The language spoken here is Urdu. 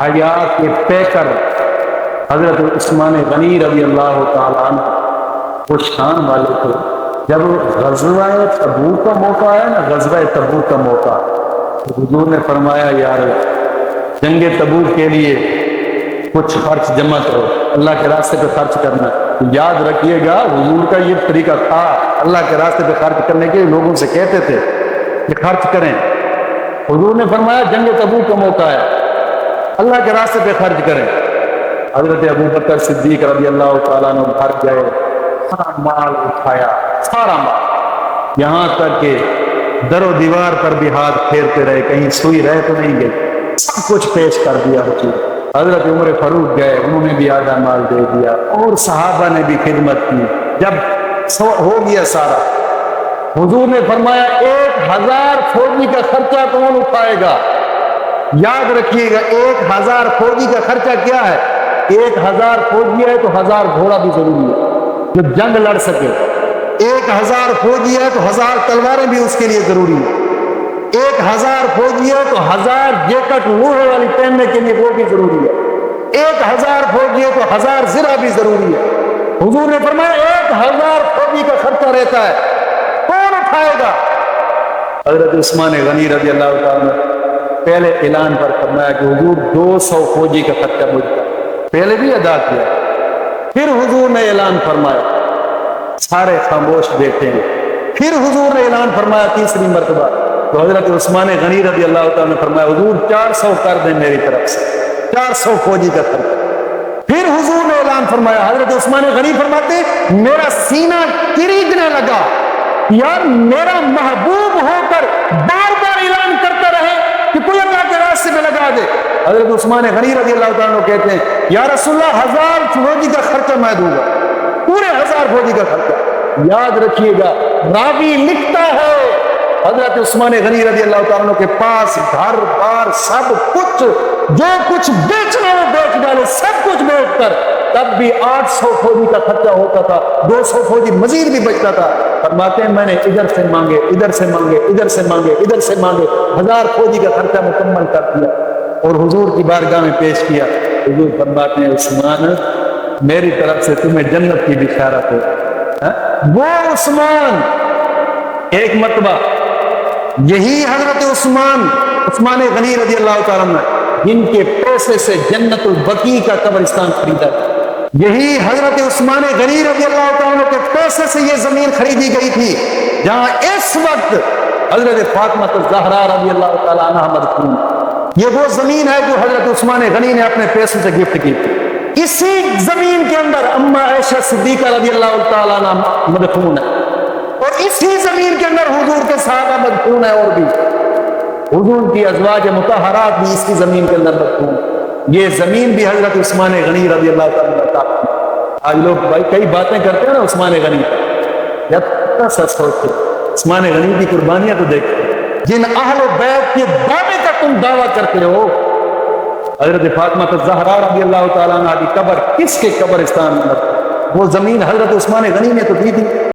حیات کے پیکر حضرت عثمان غنی رضی اللہ تعالیٰ عنہ وہ شان والے تھے. جب غزوہ تبوک کا موقع آیا نا، غزوہ تبوک کا موقع، تو حضور نے فرمایا یار جنگ تبوک کے لیے کچھ خرچ جمع کرو، اللہ کے راستے پہ خرچ کرنا. یاد رکھیے گا حضور کا یہ طریقہ تھا، اللہ کے راستے پہ خرچ کرنے کے لوگوں سے کہتے تھے کہ خرچ کریں. حضور نے فرمایا جنگ تبوک کا موقع ہے، اللہ کے راستے پہ خرچ کریں. حضرت ابوبکر صدیق رضی اللہ تعالیٰ عنہ گھر گئے، سارا مال اٹھایا، سارا مال، یہاں تک کہ در و دیوار پر بھی ہاتھ پھیرتے رہے کہیں سوئی رہ تو نہیں گئی، سب کچھ پیش کر دیا حضور. حضرت عمر فاروق گئے، انہوں نے بھی آدھا مال دے دیا، اور صحابہ نے بھی خدمت کی. جب ہو گیا سارا، حضور نے فرمایا 1000 فوجی کا خرچہ کون اٹھائے گا؟ یاد رکھیے گا 1000 فوجی کا خرچہ کیا ہے؟ 1000 فوجی ہے تو 1000 گھوڑا بھی ضروری ہے جو جنگ لڑ سکے. 1000 فوجی ہے تو 1000 تلواریں بھی اس کے لیے ضروری ہے. 1000 فوجی ہے تو 1000 جیکٹ لوہے والی پہننے کے لیے وہ بھی ضروری ہے. 1000 فوجی ہے تو 1000 زرہ بھی ضروری ہے. حضور نے فرمایا 1000 فوجی کا خرچہ رہتا ہے، کون اٹھائے گا؟ حضرت عثمان غنی رضی اللہ تعالیٰ نے پہلے اعلان پر فرمایا کہ حضور 200 فوجی کا خرچہ مجھ پر، پہلے بھی ادا کیا. پھر حضور نے اعلان فرمایا، سارے خاموش بیٹھے ہیں. پھر حضور نے اعلان فرمایا تیسری مرتبہ، تو حضرت عثمان غنی رضی اللہ تعالیٰ نے فرمایا حضور 400 کر دیں میری طرف سے، 400 فوجی کا خرچہ. پھر حضور نے اعلان فرمایا، حضرت عثمان غنی فرماتے میرا سینہ تریجنے لگا، یار میرا محبوب ہو کر بار بار اعلان کرتا رہے کہ کوئی اللہ کے راستے میں لگا دے. حضرت عثمان غنی رضی اللہ تعالیٰ کہتے ہیں یا رسول اللہ 1000 فوجی کا خرچہ میں دوں گا، پورے 1000 فوجی کا خرچہ. یاد رکھیے گا راوی لکھتا ہے حضرت عثمان غنی رضی اللہ تعالیٰ کے پاس گھر بار سب کچھ، جو کچھ بیچنا وہ بیچ ڈالے، سب کچھ بیچ کر، تب بھی 800 فوجی کا خرچہ ہوتا تھا، 200 فوجی مزید بھی بچتا تھا. فرماتے ہیں میں نے ادھر سے مانگے، ادھر سے مانگے، ادھر سے مانگے، ادھر سے مانگے، 1000 فوجی کا خرچہ مکمل کر دیا اور حضور کی بارگاہ میں پیش کیا. حضور فرماتے ہیں عثمان میری طرف سے تمہیں جنت کی بشارت ہے. وہ عثمان ایک مرتبہ یہی حضرت عثمان غنی رضی اللہ تعالیٰ نے جن کے پیسے سے جنت البقیع کا قبرستان خریدا، یہی حضرت عثمان غنی رضی اللہ تعالیٰ کے پیسے سے یہ زمین خریدی گئی تھی جہاں اس وقت حضرت فاطمہ الزہرا رضی اللہ تعالیٰ عنہا مدفون. یہ وہ زمین ہے جو حضرت عثمان غنی نے اپنے پیسوں سے گفٹ کی تھی. اسی زمین کے اندر اما عائشہ صدیقہ رضی اللہ تعالیٰ عنہ مدفون ہے، اور اسی زمین کے اندر حضور کے صحابہ مدفون ہے، اور بھی حضور کی ازواج مطہرات بھی اسی زمین کے اندر مدفون. یہ زمین بھی حضرت عثمان غنی رضی اللہ تعالیٰ عنہ. آج لوگ بھائی کئی باتیں کرتے ہیں نا عثمان غنی، یا کتنا سچ سوچتے. عثمان غنی کی قربانیاں تو دیکھتے، جن اہل و بیت کے دعوے کا تم دعویٰ کرتے ہو. حضرت فاطمہ الزہرا رضی اللہ تعالیٰ عنہ کی قبر کس کے قبرستان میں؟ وہ زمین حضرت عثمان غنی نے تو دی تھی.